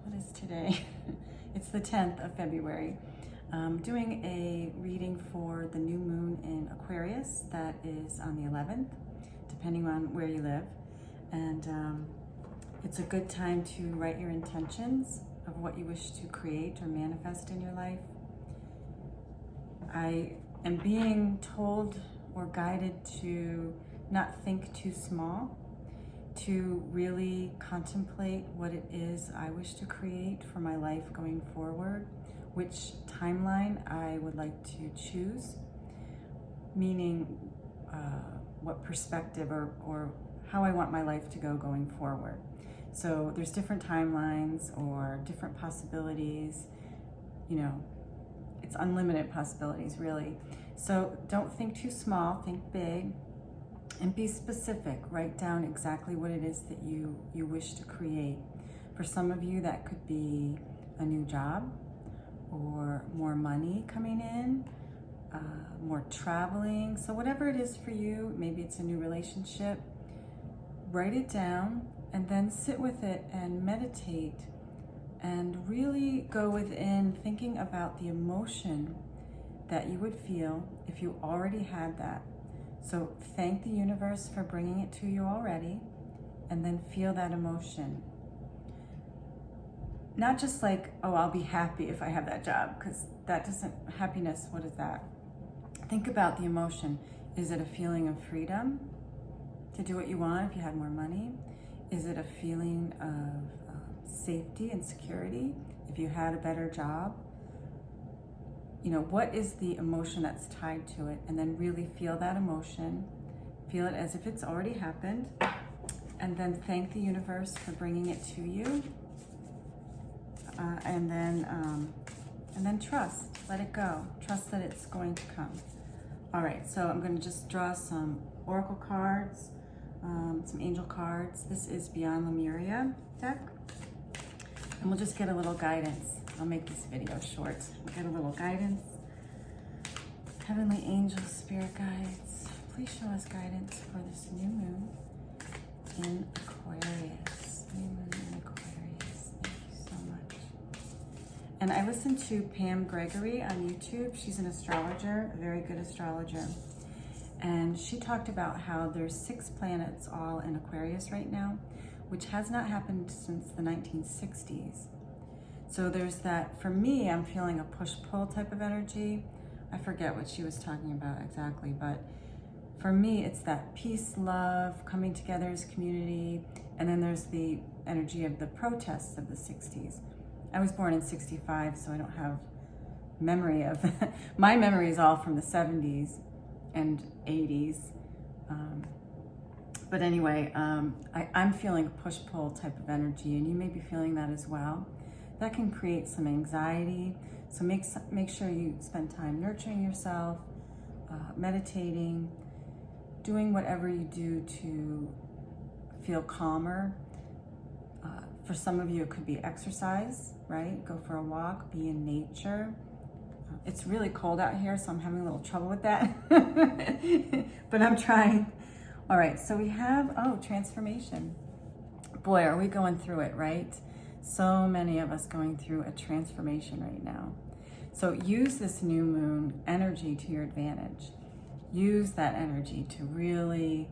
what is today? It's the 10th of February. I'm doing a reading for the new moon in Aquarius that is on the 11th, depending on where you live. And it's a good time to write your intentions of what you wish to create or manifest in your life. I am being told or guided to not think too small, to really contemplate what it is I wish to create for my life going forward, which timeline I would like to choose, meaning what perspective or how I want my life to go going forward. So there's different timelines or different possibilities, you know, it's unlimited possibilities really. So don't think too small, think big. And be specific. Write down exactly what it is that you wish to create. For some of you, that could be a new job, or more money coming in, more traveling. So whatever it is for you, maybe it's a new relationship, write it down and then sit with it and meditate and really go within thinking about the emotion that you would feel if you already had that. So thank the universe for bringing it to you already, and then feel that emotion. Not just like, oh, I'll be happy if I have that job, because that doesn't, happiness, what is that? Think about the emotion. Is it a feeling of freedom to do what you want if you had more money? Is it a feeling of safety and security if you had a better job? You know, what is the emotion that's tied to it? And then really feel that emotion. Feel it as if it's already happened. And then thank the universe for bringing it to you. And then trust. Let it go. Trust that it's going to come. All right, so I'm going to just draw some oracle cards, some angel cards. This is Beyond Lemuria deck. And we'll just get a little guidance. I'll make this video short. We'll get a little guidance. Heavenly angels, spirit guides, please show us guidance for this new moon in Aquarius. New moon in Aquarius. Thank you so much. And I listened to Pam Gregory on YouTube. She's an astrologer, a very good astrologer. And she talked about how there's 6 planets all in Aquarius right now, which has not happened since the 1960s. So there's that, for me, I'm feeling a push-pull type of energy. I forget what she was talking about exactly, but for me, it's that peace, love, coming together as community, and then there's the energy of the protests of the 60s. I was born in 65, so I don't have memory of, my memory is all from the 70s and 80s. But anyway, I'm feeling a push-pull type of energy, and you may be feeling that as well. That can create some anxiety. So make sure you spend time nurturing yourself, meditating, doing whatever you do to feel calmer. For some of you, it could be exercise, right? Go for a walk, be in nature. It's really cold out here, so I'm having a little trouble with that. But I'm trying. All right, so we have, transformation. Boy, are we going through it, right? So many of us going through a transformation right now. So use this new moon energy to your advantage. Use that energy to really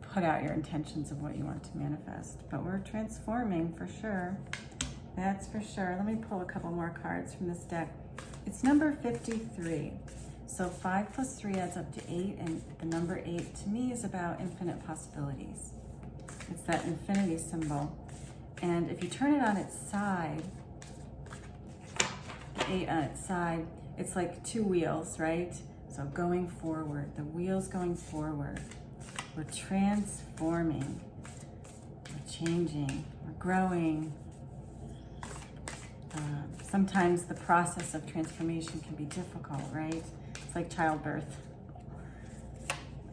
put out your intentions of what you want to manifest. But we're transforming for sure. That's for sure. Let me pull a couple more cards from this deck. It's number 53. So 5 plus 3 adds up to 8, and the number 8 to me is about infinite possibilities. It's that infinity symbol. And if you turn it on its side, the 8 on its side, it's like 2 wheels, right? So going forward, the wheels going forward. We're transforming, we're changing, we're growing. Sometimes the process of transformation can be difficult, right? It's like childbirth.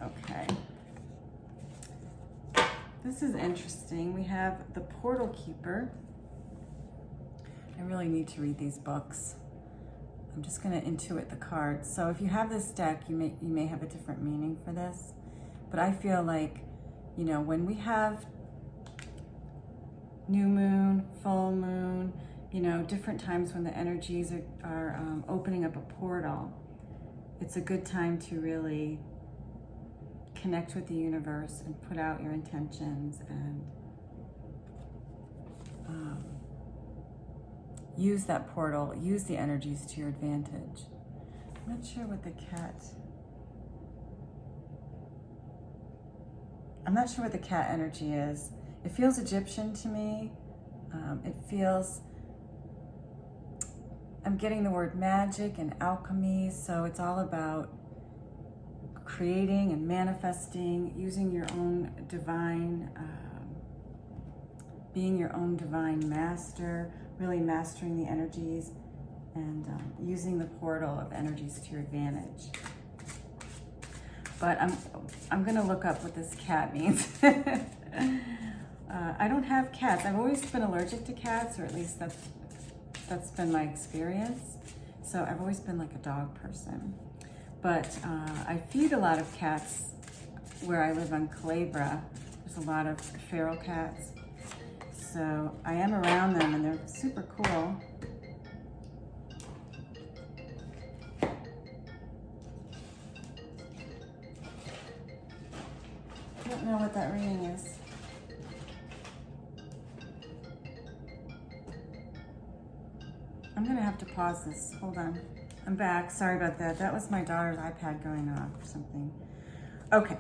Okay. This is interesting. We have the Portal Keeper. I really need to read these books. I'm just going to intuit the cards. So if you have this deck, you may have a different meaning for this. But I feel like, you know, when we have new moon, full moon, you know, different times when the energies are opening up a portal. It's a good time to really connect with the universe and put out your intentions and use that portal, use the energies to your advantage. I'm not sure what the cat energy is. It feels Egyptian to me. It feels, I'm getting the word magic and alchemy, so it's all about creating and manifesting, using your own divine, being your own divine master, really mastering the energies and using the portal of energies to your advantage. But I'm gonna look up what this cat means. I don't have cats. I've always been allergic to cats, or at least that's been my experience. So I've always been like a dog person. But I feed a lot of cats where I live on Calabria. There's a lot of feral cats. So I am around them and they're super cool. I don't know what that reading is. I'm gonna have to pause this. Hold on. I'm back. Sorry about that. That was my daughter's iPad going off or something. Okay.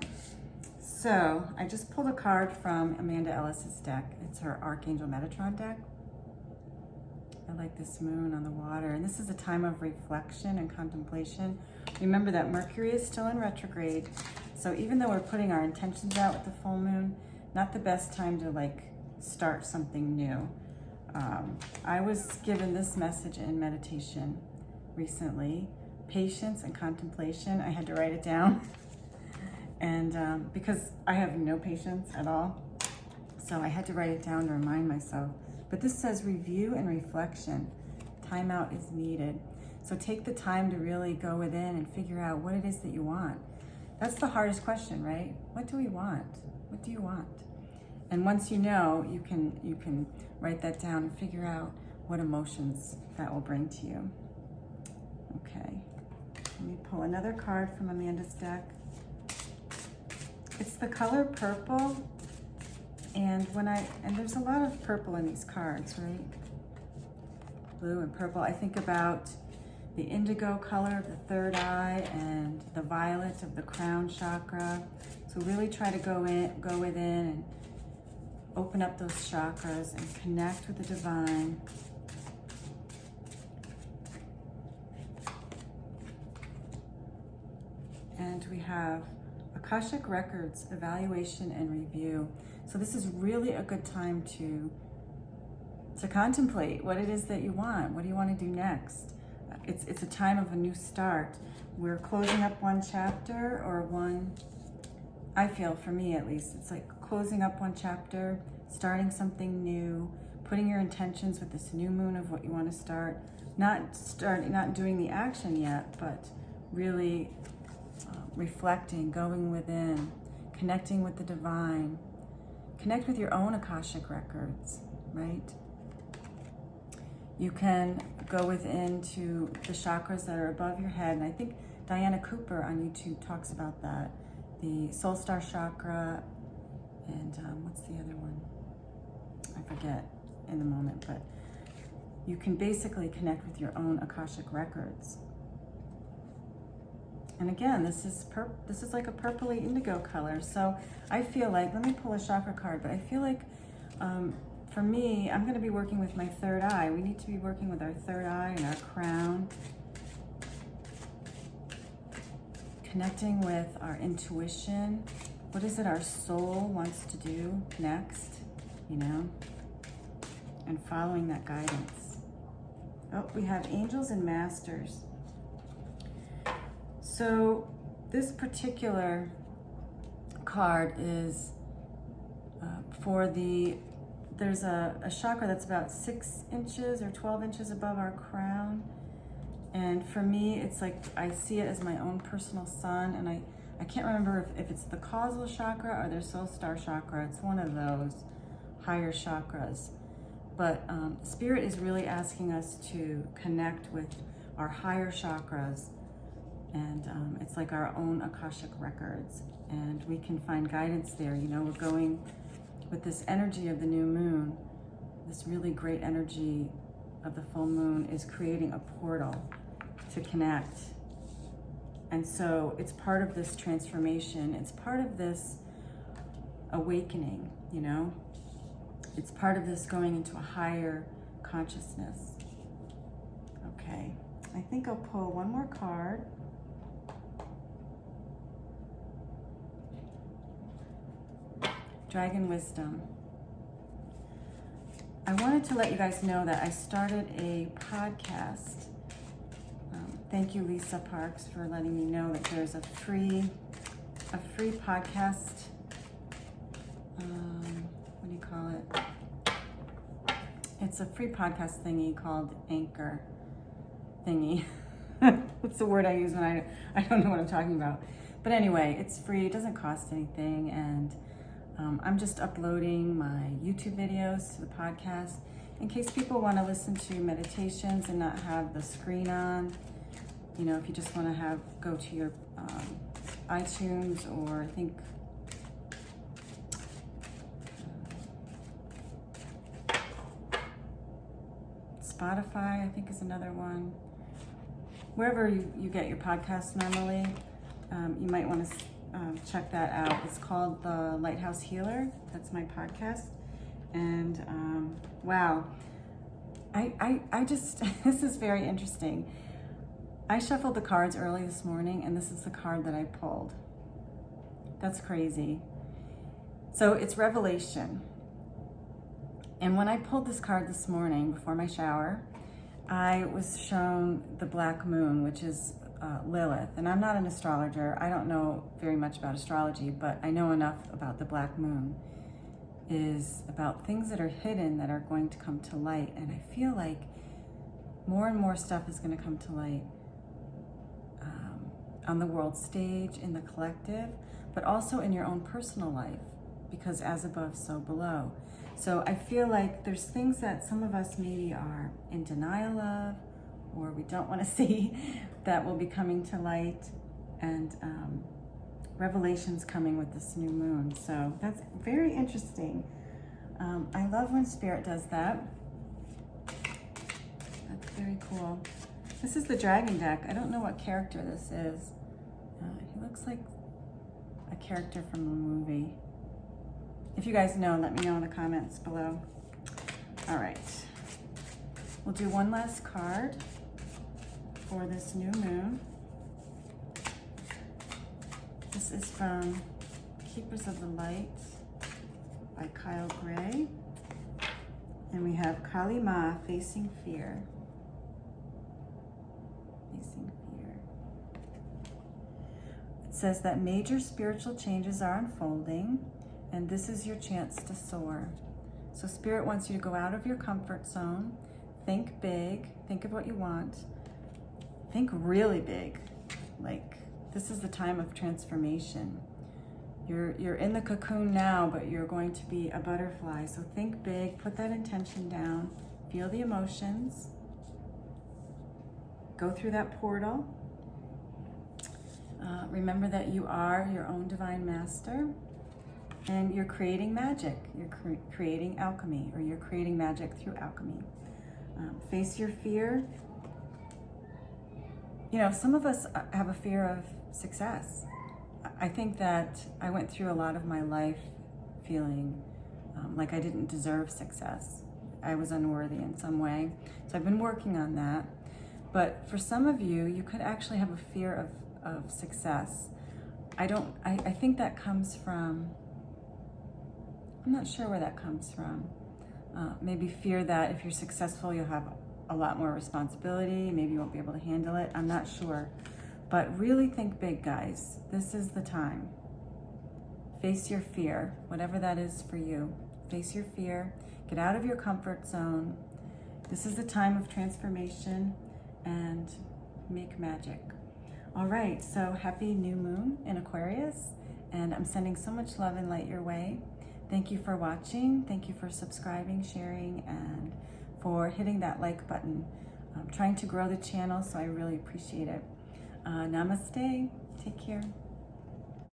So I just pulled a card from Amanda Ellis's deck. It's her Archangel Metatron deck. I like this moon on the water. And this is a time of reflection and contemplation. Remember that Mercury is still in retrograde. So even though we're putting our intentions out with the full moon, not the best time to like start something new. I was given this message in meditation recently. Patience and contemplation. I had to write it down. And because I have no patience at all, so I had to write it down to remind myself. But this says review and reflection. Timeout is needed. So take the time to really go within and figure out what it is that you want. That's the hardest question, right? What do we want? What do you want? And once you know, you can write that down and figure out what emotions that will bring to you. Okay, let me pull another card from Amanda's deck. It's the color purple, and there's a lot of purple in these cards, right? Blue and purple. I think about the indigo color of the third eye and the violet of the crown chakra. So really try to go within and open up those chakras and connect with the divine. And we have Akashic Records, evaluation and review. So this is really a good time to contemplate what it is that you want. What do you want to do next? It's a time of a new start. We're closing up one chapter or one, I feel, for me at least, it's like closing up one chapter, starting something new, putting your intentions with this new moon of what you want to start. Not doing the action yet, but really reflecting, going within, connecting with the divine. Connect with your own Akashic records, right? You can go within to the chakras that are above your head, and I think Diana Cooper on YouTube talks about that. The Soul Star Chakra, and what's the other one? I forget in the moment, but you can basically connect with your own Akashic records. And again, this is like a purpley indigo color. So I feel like, let me pull a chakra card, but I feel like for me, I'm going to be working with my third eye. We need to be working with our third eye and our crown. Connecting with our intuition. What is it our soul wants to do next, you know? And following that guidance. Oh, we have angels and masters. So this particular card is there's a chakra that's about 6 inches or 12 inches above our crown. And for me, it's like, I see it as my own personal sun, and I can't remember if it's the causal chakra or the soul star chakra. It's one of those higher chakras. But Spirit is really asking us to connect with our higher chakras, and it's like our own Akashic records, and we can find guidance there. You know, we're going with this energy of the new moon. This really great energy of the full moon is creating a portal to connect. And so it's part of this transformation. It's part of this awakening, you know? It's part of this going into a higher consciousness. Okay, I think I'll pull one more card. Dragon Wisdom. I wanted to let you guys know that I started a podcast. Thank you, Lisa Parks, for letting me know that there's a free podcast. What do you call it? It's a free podcast thingy called Anchor thingy. That's the word I use when I don't know what I'm talking about. But anyway, it's free. It doesn't cost anything, and I'm just uploading my YouTube videos to the podcast in case people want to listen to meditations and not have the screen on. You know, if you just want to go to your iTunes, or I think Spotify, I think is another one. Wherever you get your podcast normally, you might want to check that out. It's called The Lighthouse Healer. That's my podcast. And wow, I just, this is very interesting. I shuffled the cards early this morning, and this is the card that I pulled. That's crazy. So it's Revelation. And when I pulled this card this morning before my shower, I was shown the black moon, which is Lilith. And I'm not an astrologer. I don't know very much about astrology, but I know enough about the black moon. Is about things that are hidden that are going to come to light. And I feel like more and more stuff is going to come to light on the world stage, in the collective, but also in your own personal life, because as above, so below. So I feel like there's things that some of us maybe are in denial of, or we don't want to see, that will be coming to light, and revelation's coming with this new moon. So that's very interesting. I love when Spirit does that. That's very cool. This is the dragon deck. I don't know what character this is. He looks like a character from a movie. If you guys know, let me know in the comments below. All right. We'll do one last card for this new moon. This is from Keepers of the Light by Kyle Gray. And we have Kali Ma, Facing Fear. Facing Fear. It says that major spiritual changes are unfolding, and this is your chance to soar. So Spirit wants you to go out of your comfort zone, think big, think of what you want, think really big. Like, this is the time of transformation. You're in the cocoon now, but you're going to be a butterfly. So think big, put that intention down, feel the emotions, go through that portal. Remember that you are your own divine master, and you're creating magic. You're creating alchemy, or you're creating magic through alchemy. Face your fear. You know, some of us have a fear of success. I think that I went through a lot of my life feeling like I didn't deserve success. I was unworthy in some way. So I've been working on that. But for some of you, you could actually have a fear of success. I think that comes from, I'm not sure where that comes from. Maybe fear that if you're successful, you'll have a lot more responsibility. Maybe you won't be able to handle it. I'm not sure. But really think big, guys. This is the time. Face your fear, whatever that is for you. Face your fear. Get out of your comfort zone. This is the time of transformation, and make magic. All right, so happy new moon in Aquarius, and I'm sending so much love and light your way. Thank you for watching. Thank you for subscribing, sharing, and for hitting that like button. I'm trying to grow the channel, so I really appreciate it. Namaste. Take care.